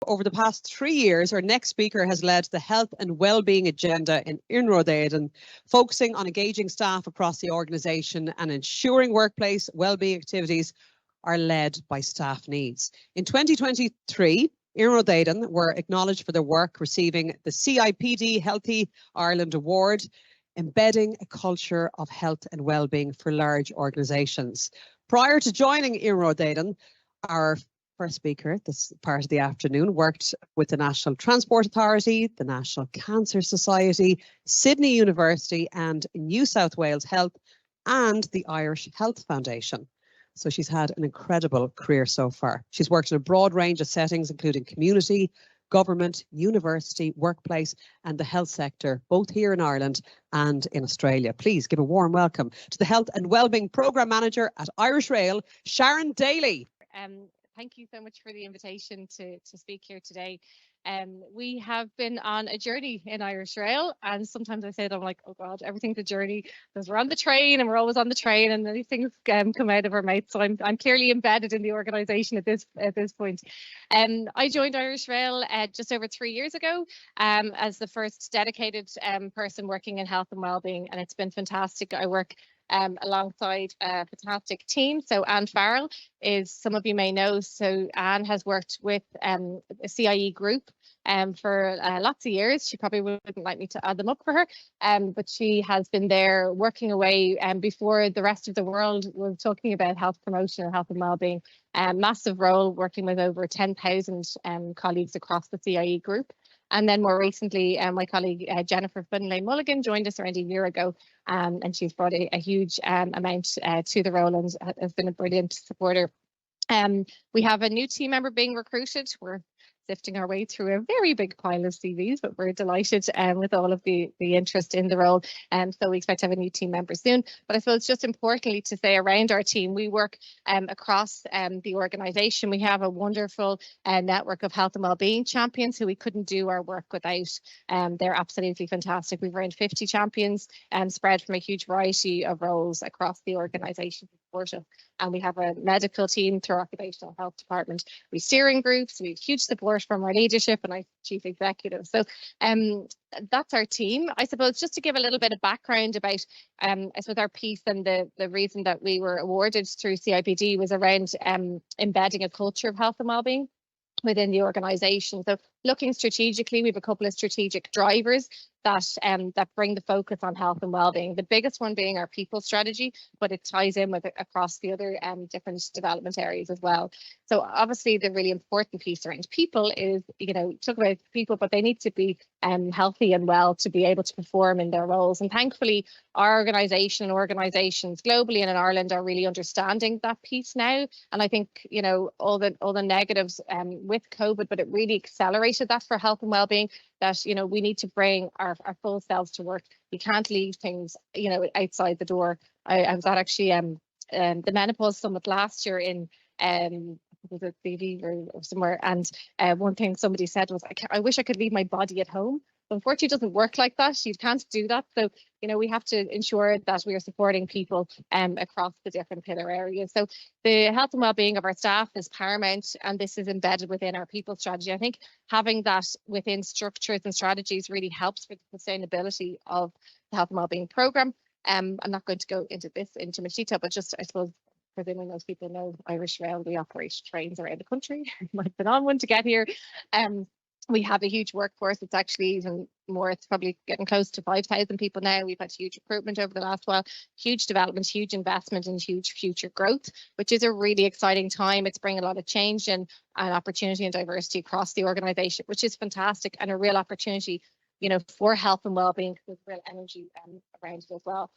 Over the past 3 years, our next speaker has led the health and wellbeing agenda in Iarnród Éireann, focusing on engaging staff across the organisation and ensuring workplace wellbeing activities are led by staff needs. In 2023, Iarnród Éireann were acknowledged for their work, receiving the CIPD Healthy Ireland Award, embedding a culture of health and wellbeing for large organisations. Prior to joining Iarnród Éireann, our first speaker this part of the afternoon worked with the National Transport Authority, the National Cancer Society, Sydney University and New South Wales Health and the Irish Health Foundation. So she's had an incredible career so far. She's worked in a broad range of settings, including community, government, university, workplace and the health sector, both here in Ireland and in Australia. Please give a warm welcome to the Health and Wellbeing Programme Manager at Irish Rail, Sharon Daly. Thank you so much for the invitation to speak here today. We have been on a journey in Irish Rail, and sometimes I say that I'm like, oh God, everything's a journey because we're on the train and we're always on the train, and these things come out of our mouths. So I'm clearly embedded in the organisation at this point. I joined Irish Rail just over 3 years ago as the first dedicated person working in health and wellbeing, and it's been fantastic. I work alongside a fantastic team. So Anne Farrell is, some of you may know, so Anne has worked with a CIE group for lots of years. She probably wouldn't like me to add them up for her, but she has been there working away before the rest of the world was talking about health promotion and health and wellbeing. Massive role, working with over 10,000 colleagues across the CIE group. And then more recently, my colleague Jennifer Finlay-Mulligan joined us around a year ago, and she's brought a huge amount to the role and has been a brilliant supporter. We have a new team member being recruited. We're sifting our way through a very big pile of CVs, but we're delighted with all of the interest in the role. So we expect to have a new team member soon. But I suppose just importantly to say around our team, we work across the organisation. We have a wonderful network of health and wellbeing champions who we couldn't do our work without. They're absolutely fantastic. We've around 50 champions spread from a huge variety of roles across the organisation. And we have a medical team through our occupational health department. We have steering groups, we have huge support from our leadership and our chief executive. So that's our team. I suppose just to give a little bit of background about I suppose our piece and the reason that we were awarded through CIPD was around embedding a culture of health and wellbeing within the organisation. So looking strategically, we have a couple of strategic drivers that bring the focus on health and wellbeing. The biggest one being our people strategy, but it ties in with across the other different development areas as well. So obviously the really important piece around people is, talk about people, but they need to be healthy and well to be able to perform in their roles. And thankfully, our organisation and organisations globally and in Ireland are really understanding that piece now. And I think, all the negatives with COVID, but it really accelerated that for health and wellbeing, that, we need to bring our full selves to work. You can't leave things, outside the door. I was at actually the menopause summit last year in was it BV or somewhere, and one thing somebody said was, I wish I could leave my body at home. But unfortunately, it doesn't work like that. You can't do that. So, we have to ensure that we are supporting people across the different pillar areas. So the health and wellbeing of our staff is paramount, and this is embedded within our people strategy. I think having that within structures and strategies really helps with the sustainability of the health and wellbeing programme. I'm not going to go into this into much detail, but just, I suppose, presuming most people know Irish Rail, we operate trains around the country. You might have been on one to get here. We have a huge workforce. It's actually even more, it's probably getting close to 5,000 people now. We've had huge recruitment over the last while, huge development, huge investment and huge future growth, which is a really exciting time. It's bringing a lot of change and opportunity and diversity across the organisation, which is fantastic, and a real opportunity, for health and wellbeing, because there's real energy around it as well.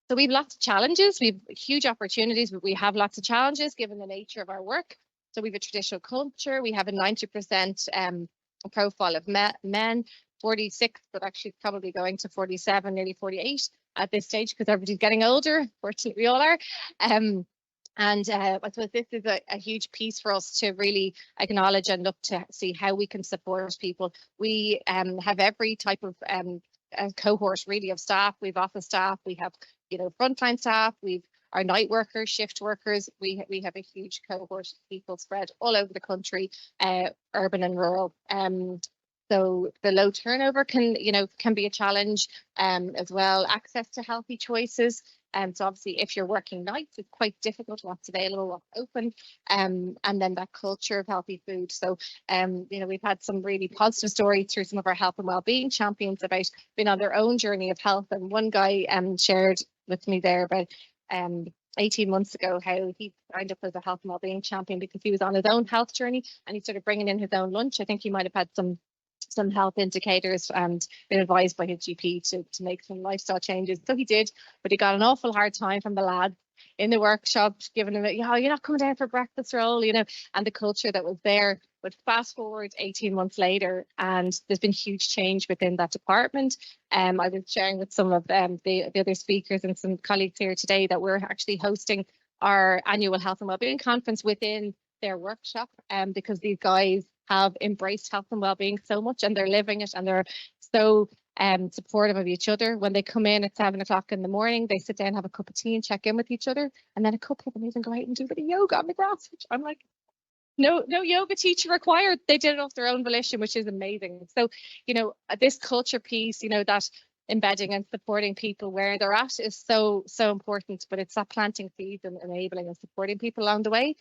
So we have lots of challenges. We have huge opportunities, but we have lots of challenges given the nature of our work. So we have a traditional culture. We have a 90% profile of men, 46, but actually probably going to 47, nearly 48 at this stage because everybody's getting older. Fortunately, we all are. I suppose this is a huge piece for us to really acknowledge and look to see how we can support people. We have every type of cohort really of staff. We've office staff, we have frontline staff, we've our night workers, shift workers. We have a huge cohort of people spread all over the country, urban and rural. So the low turnover can be a challenge, as well. Access to healthy choices. So obviously, if you're working nights, it's quite difficult what's available, what's open, and then that culture of healthy food. So, we've had some really positive stories through some of our health and wellbeing champions about being on their own journey of health. And one guy shared with me there about 18 months ago how he signed up as a health and wellbeing champion because he was on his own health journey and he started bringing in his own lunch. I think he might have had some health indicators and been advised by his GP to make some lifestyle changes. So he did, but he got an awful hard time from the lads in the workshop, giving him, you're not coming down for breakfast roll, and the culture that was there. But fast forward 18 months later, and there's been huge change within that department. I was sharing with some of the other speakers and some colleagues here today that we're actually hosting our annual health and wellbeing conference within their workshop, because these guys have embraced health and wellbeing so much and they're living it, and they're so supportive of each other. When they come in at 7 o'clock in the morning, they sit down, have a cup of tea and check in with each other, and then a couple of them even go out and do a bit of yoga on the grass, which I'm like, no yoga teacher required. They did it off their own volition, which is amazing. So this culture piece, that embedding and supporting people where they're at is so important, but it's that planting seeds and enabling and supporting people along the way.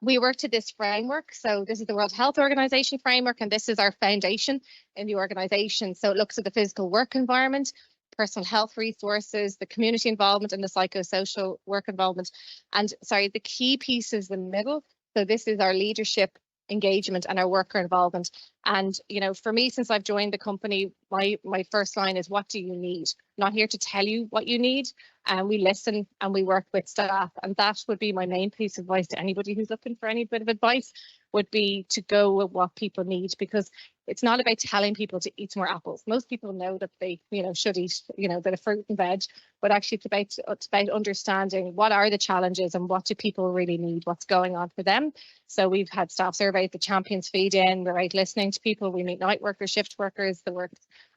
We work to this framework. So this is the World Health Organization framework, and this is our foundation in the organization. So it looks at the physical work environment, personal health resources, the community involvement, and the psychosocial work involvement. And the key piece is the middle. So this is our leadership engagement and our worker involvement. And for me, since I've joined the company, my first line is, what do you need? I'm not here to tell you what you need, and we listen and we work with staff. And that would be my main piece of advice to anybody who's looking for any bit of advice, would be to go with what people need, because it's not about telling people to eat more apples. Most people know that they should eat a bit of fruit and veg, but actually it's about understanding what are the challenges and what do people really need, what's going on for them. So we've had staff surveys, the champions feed in, we're out listening to people, we meet night workers, shift workers, the work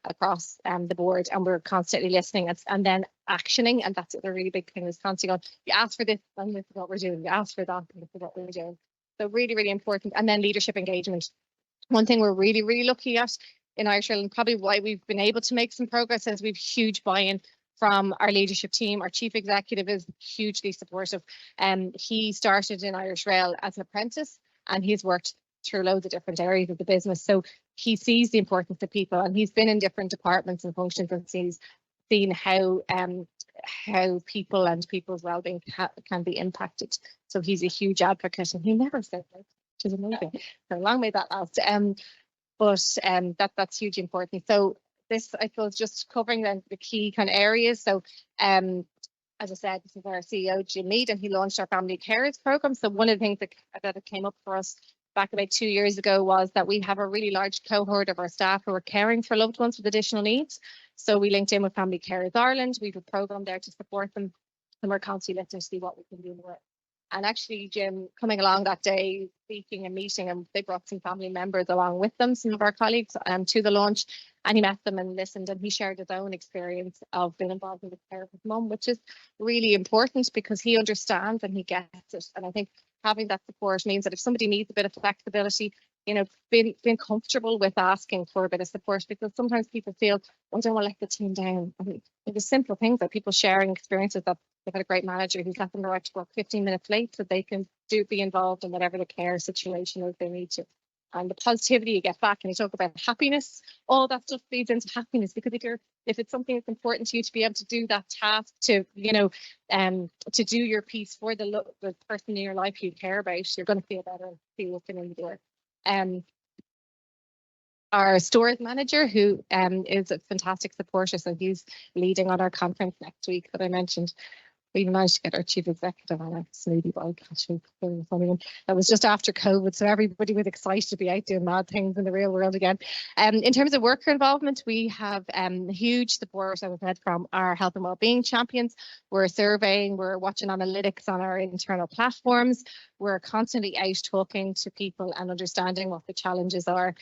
across the board, and we're constantly listening and then actioning. And that's the really big thing, is constantly going, you ask for this and this is what we're doing, you ask for that and this is what we're doing. So really, really important. And then leadership engagement. One thing we're really, really lucky at in Irish Rail, and probably why we've been able to make some progress, is we've huge buy-in from our leadership team. Our chief executive is hugely supportive. He started in Irish Rail as an apprentice, and he's worked through loads of different areas of the business. So he sees the importance of people, and he's been in different departments and functions and seen how people and people's well-being can be impacted. So he's a huge advocate, and he never said that, which is amazing. So long may that last. But that's hugely important. So this, I suppose, just covering the key kind of areas. So as I said, this is our CEO, Jim Mead, and he launched our family carers program. So one of the things that came up for us back about 2 years ago was that we have a really large cohort of our staff who are caring for loved ones with additional needs. So we linked in with Family Carers Ireland. We have a program there to support them, and we're constantly looking to see what we can do more. And actually, Jim, coming along that day, speaking and meeting, and they brought some family members along with them, some of our colleagues, to the launch, and he met them and listened, and he shared his own experience of being involved in the care of his mum, which is really important because he understands and he gets it. And I think having that support means that if somebody needs a bit of flexibility, being comfortable with asking for a bit of support, because sometimes people feel, I don't want to let the team down. I mean, the simple things that people sharing experiences that they've had a great manager who's let them arrive to work 15 minutes late so they can be involved in whatever the care situation is they need to. And the positivity you get back, and you talk about happiness, all that stuff feeds into happiness, because if it's something that's important to you to be able to do that task, to to do your piece for the person in your life you care about, you're going to feel better and feel looking in the door. Our stores manager, who is a fantastic supporter, so he's leading on our conference next week that I mentioned. We managed to get our chief executive on a smoothie bike. That was just after COVID, so everybody was excited to be out doing mad things in the real world again. In terms of worker involvement, we have huge support, as I said, from our health and wellbeing champions. We're surveying, we're watching analytics on our internal platforms. We're constantly out talking to people and understanding what the challenges are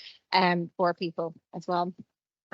for people as well.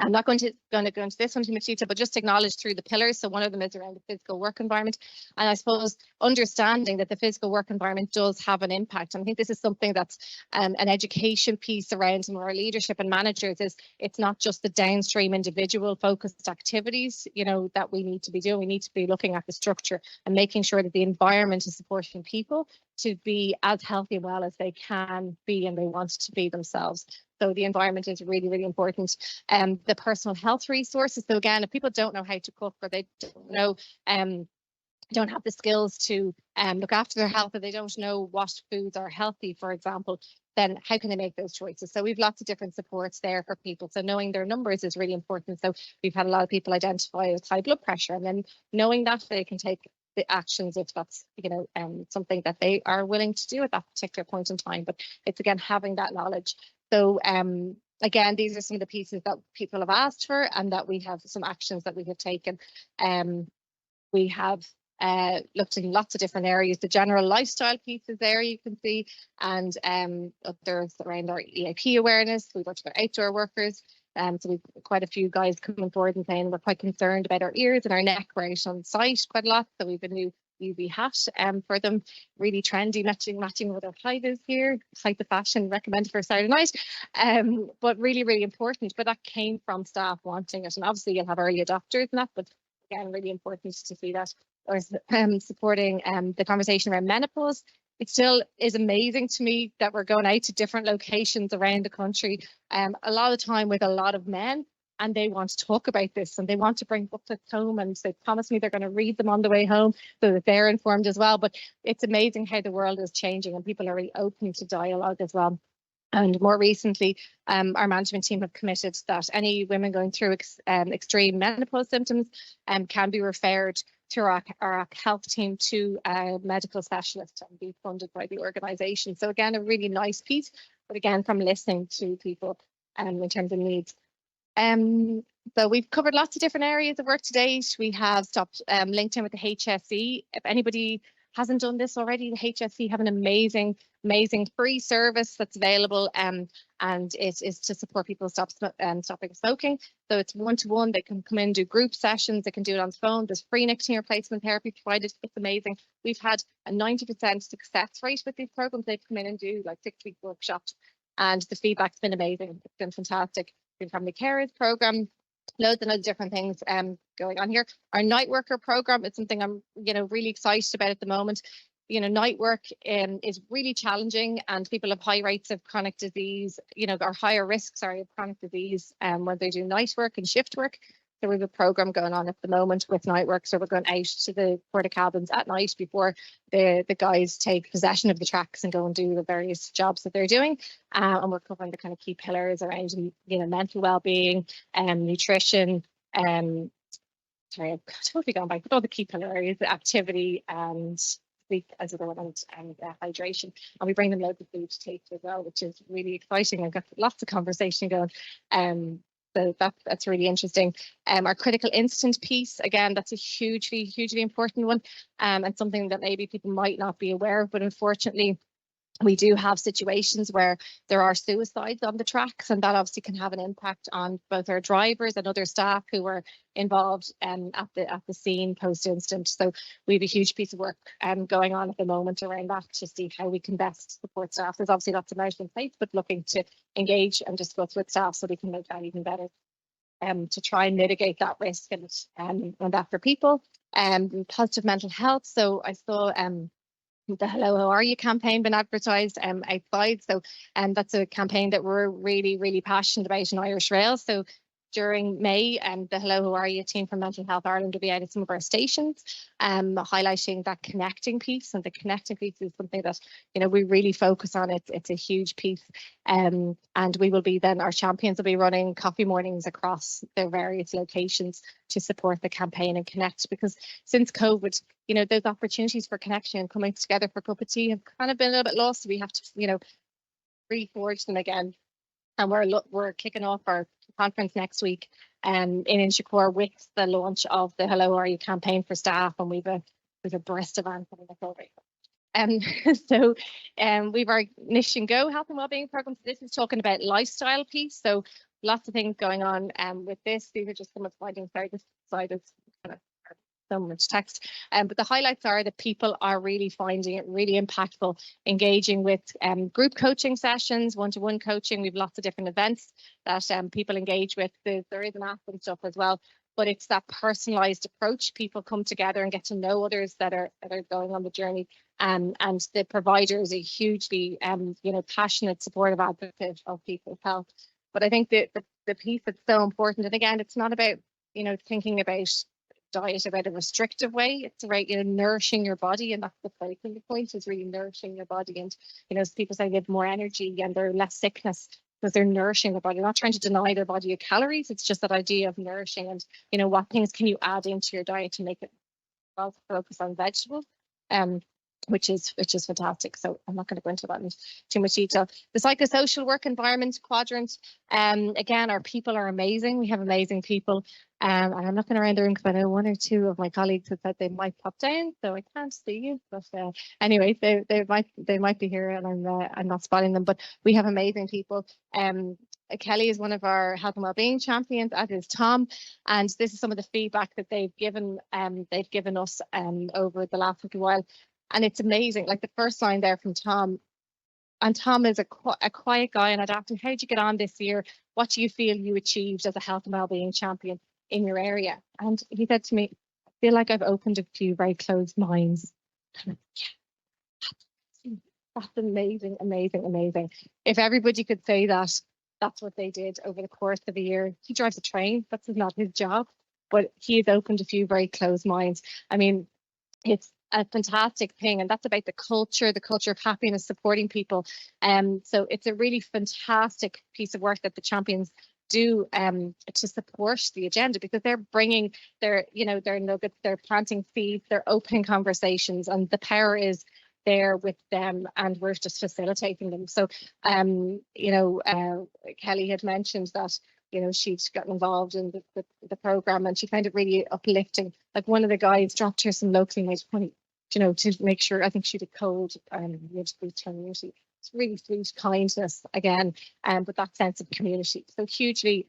I'm not going to go into this one too much detail, but just acknowledge through the pillars. So one of them is around the physical work environment. And I suppose understanding that the physical work environment does have an impact. And I think this is something that's an education piece around some of our leadership and managers. Is it's not just the downstream individual focused activities, you know, that we need to be doing. We need to be looking at the structure and making sure that the environment is supporting people to be as healthy and well as they can be and they want to be themselves. So the environment is really, really important. The personal health resources. So again, if people don't know how to cook or they don't know, don't have the skills to look after their health, or they don't know what foods are healthy, for example, then how can they make those choices? So we've lots of different supports there for people. So knowing their numbers is really important. So we've had a lot of people identify with high blood pressure, and then knowing that they can take the actions if that's, you know, something that they are willing to do at that particular point in time. But it's again having that knowledge. So again, these are some of the pieces that people have asked for and that we have some actions that we have taken. We have looked in lots of different areas. The general lifestyle pieces there you can see, and there's around our EAP awareness. We worked with our outdoor workers. So we've quite a few guys coming forward and saying we're quite concerned about our ears and our neck. We're out on site quite a lot. So we've a new UV hat for them, really trendy, matching with our high-vis here, type of fashion recommended for Saturday night. But really, really important. But that came from staff wanting it. And obviously you'll have early adopters and that, but again, really important to see that. Or supporting the conversation around menopause. It still is amazing to me that we're going out to different locations around the country, a lot of time with a lot of men, and they want to talk about this and they want to bring booklets home, and they promise me they're going to read them on the way home so that they're informed as well. But it's amazing how the world is changing and people are really open to dialogue as well. And more recently, our management team have committed that any women going through extreme menopause symptoms can be referred through our health team to a medical specialist and be funded by the organisation. So again, a really nice piece, but again, from listening to people in terms of needs. So we've covered lots of different areas of work to date. We have stopped linked in with the HSE. If anybody hasn't done this already, the HSE have an amazing free service that's available, and it is to support people stopping smoking. So it's one-to-one. They can come in, do group sessions. They can do it on the phone. There's free nicotine replacement therapy provided. It's amazing. We've had a 90% success rate with these programs. They've come in and do like 6-week workshops, and the feedback's been amazing. It's been fantastic. The family carers program, loads and loads of different things going on here. Our night worker program is something I'm really excited about at the moment. Night work is really challenging, and people have high rates of chronic disease, or higher risks of chronic disease when they do night work and shift work. So we have a program going on at the moment with night work. So we're going out to the porta cabins at night before the guys take possession of the tracks and go and do the various jobs that they're doing. And we're covering the kind of key pillars around, mental well-being, nutrition, sorry, I've totally gone back, but all the key pillars, activity and sleep as well, and hydration. And we bring them loads of food to taste as well, which is really exciting. I've got lots of conversation going. So that's really interesting. Our critical incident piece, again, that's a hugely important one, and something that maybe people might not be aware of, but unfortunately we do have situations where there are suicides on the tracks, and that obviously can have an impact on both our drivers and other staff who were involved at the scene post-incident. So we have a huge piece of work going on at the moment around that to see how we can best support staff. There's obviously lots of measures in place, but looking to engage and discuss with staff so we can make that even better, to try and mitigate that risk and that for people. Positive mental health. So I saw the Hello, How Are You campaign been advertised outside. So that's a campaign that we're really passionate about in Irish Rail. So during May, the Hello, How Are You team from Mental Health Ireland will be out at some of our stations, highlighting that connecting piece. And the connecting piece is something that we really focus on. It's a huge piece, and we will be then, our champions will be running coffee mornings across their various locations to support the campaign and connect, because since COVID, those opportunities for connection and coming together for a cup of tea have kind of been a little bit lost. So we have to reforge them again. And we're kicking off our conference next week in Inchicore with the launch of the Hello, How Are You campaign for staff, and we've a barista van coming up over. So we've our Niche and Go health and wellbeing programs. This is talking about lifestyle piece. So lots of things going on with this. These are just some of the findings. Sorry, this slide is kind of so much text. But the highlights are that people are really finding it really impactful, engaging with group coaching sessions, one-to-one coaching. We have lots of different events that people engage with. There is an app and stuff as well, but it's that personalized approach. People come together and get to know others that are going on the journey. And the provider is a hugely passionate, supportive advocate of people's health. But I think the piece that's so important, and again, it's not about thinking about diet about a restrictive way. It's about nourishing your body, and that's the focal point, is really nourishing your body. And as people say, they have more energy and they're less sickness because they're nourishing their body. They're not trying to deny their body of calories. It's just that idea of nourishing, and what things can you add into your diet to make it well. Focus on vegetables, which is fantastic. So I'm not going to go into that in too much detail. The psychosocial work environment quadrant, again, our people are amazing. We have amazing people, and I'm not going to around the room because I know one or two of my colleagues have said they might pop down, so I can't see you. But anyway, they might be here, and I'm not spotting them. But we have amazing people. Kelly is one of our health and wellbeing champions, as is Tom, and this is some of the feedback that they've given us over the last little while. And it's amazing, like the first line there from Tom, and Tom is a quiet guy, and I'd asked him, how did you get on this year? What do you feel you achieved as a health and wellbeing champion in your area? And he said to me, I feel like I've opened a few very closed minds. And yeah, that's amazing, amazing, amazing. If everybody could say that, that's what they did over the course of a year. He drives a train, that's not his job, but he has opened a few very closed minds. I mean, it's a fantastic thing, and that's about the culture of happiness, supporting people. So it's a really fantastic piece of work that the champions do to support the agenda, because they're bringing their nuggets, they're planting seeds, they're opening conversations, and the power is there with them, and we're just facilitating them. So Kelly had mentioned that she'd gotten involved in the program, and she found it really uplifting. Like, one of the guys dropped her some locally made honey, to make sure. I think she did cold community. It's really sweet kindness again, but that sense of community. So hugely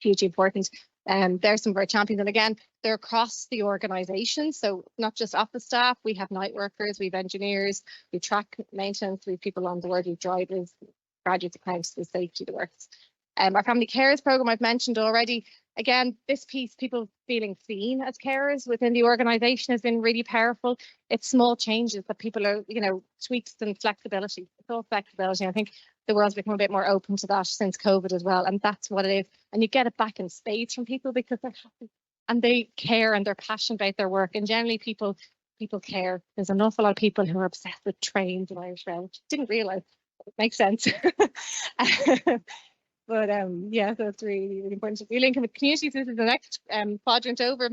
important. There's some of our champions, and again, they're across the organisation. So not just office staff, we have night workers, we have engineers, we have track maintenance, we have people on board, we have drivers, graduates, accountants, the safety, the works. Our family carers program I've mentioned already. Again, this piece, people feeling seen as carers within the organisation, has been really powerful. It's small changes that people are, tweaks and flexibility. It's all flexibility. I think the world's become a bit more open to that since COVID as well, and that's what it is. And you get it back in spades from people because they're happy and they care and they're passionate about their work. And generally, people care. There's an awful lot of people who are obsessed with trains in Irish Rail, which I didn't realise. It makes sense. But yeah, so it's really, really important. We link in with communities. This is the next quadrant over.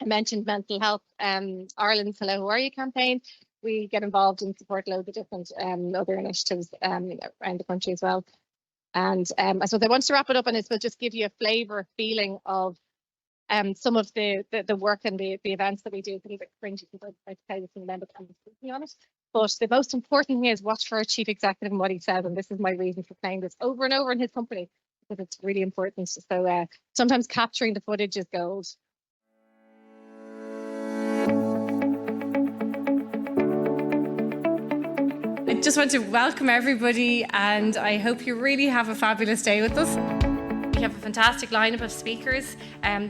I mentioned mental health. Ireland's Hello, How Are You campaign. We get involved and support loads of different other initiatives around the country as well. And I suppose I want to wrap it up, and we'll just give you a flavour, a feeling of some of the work and the events that we do. It's a little bit cringy because I tell you some member candidates, to be honest. But the most important thing is watch for our chief executive and what he says. And this is my reason for playing this over and over in his company, because it's really important. So sometimes capturing the footage is gold. I just want to welcome everybody, and I hope you really have a fabulous day with us. We have a fantastic lineup of speakers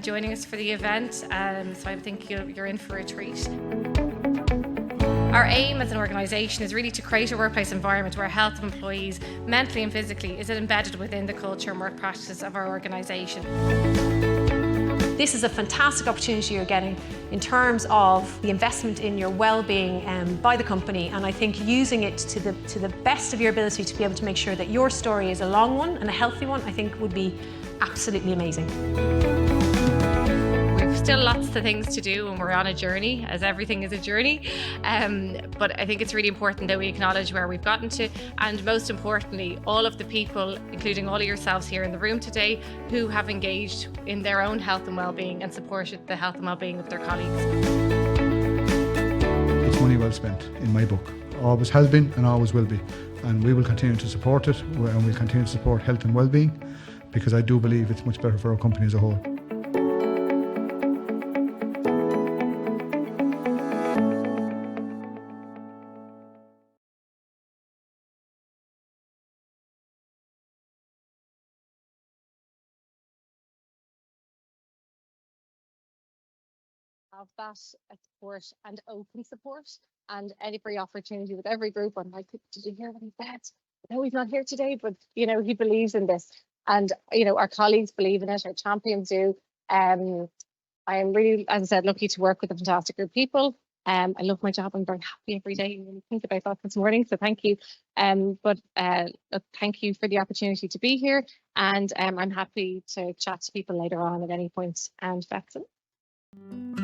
joining us for the event, so I think you're in for a treat. Our aim as an organisation is really to create a workplace environment where health of employees, mentally and physically, is embedded within the culture and work practices of our organisation. This is a fantastic opportunity you're getting in terms of the investment in your well-being by the company, and I think using it to the best of your ability to be able to make sure that your story is a long one and a healthy one, I think would be absolutely amazing. Still lots of things to do, and we're on a journey, as everything is a journey. But I think it's really important that we acknowledge where we've gotten to, and most importantly, all of the people, including all of yourselves here in the room today, who have engaged in their own health and well-being and supported the health and well-being of their colleagues. It's money well spent, in my book. Always has been and always will be. And we will continue to support it, and we'll continue to support health and well-being, because I do believe it's much better for our company as a whole. Have that support and open support, and every opportunity with every group. I'm like, did you hear what he said? No, he's not here today, but you know, he believes in this, and you know, our colleagues believe in it, our champions do. I am really, as I said, lucky to work with a fantastic group of people. I love my job. I'm very happy every day. I really think about that this morning, so thank you. But thank you for the opportunity to be here, and I'm happy to chat to people later on at any point. And that's it.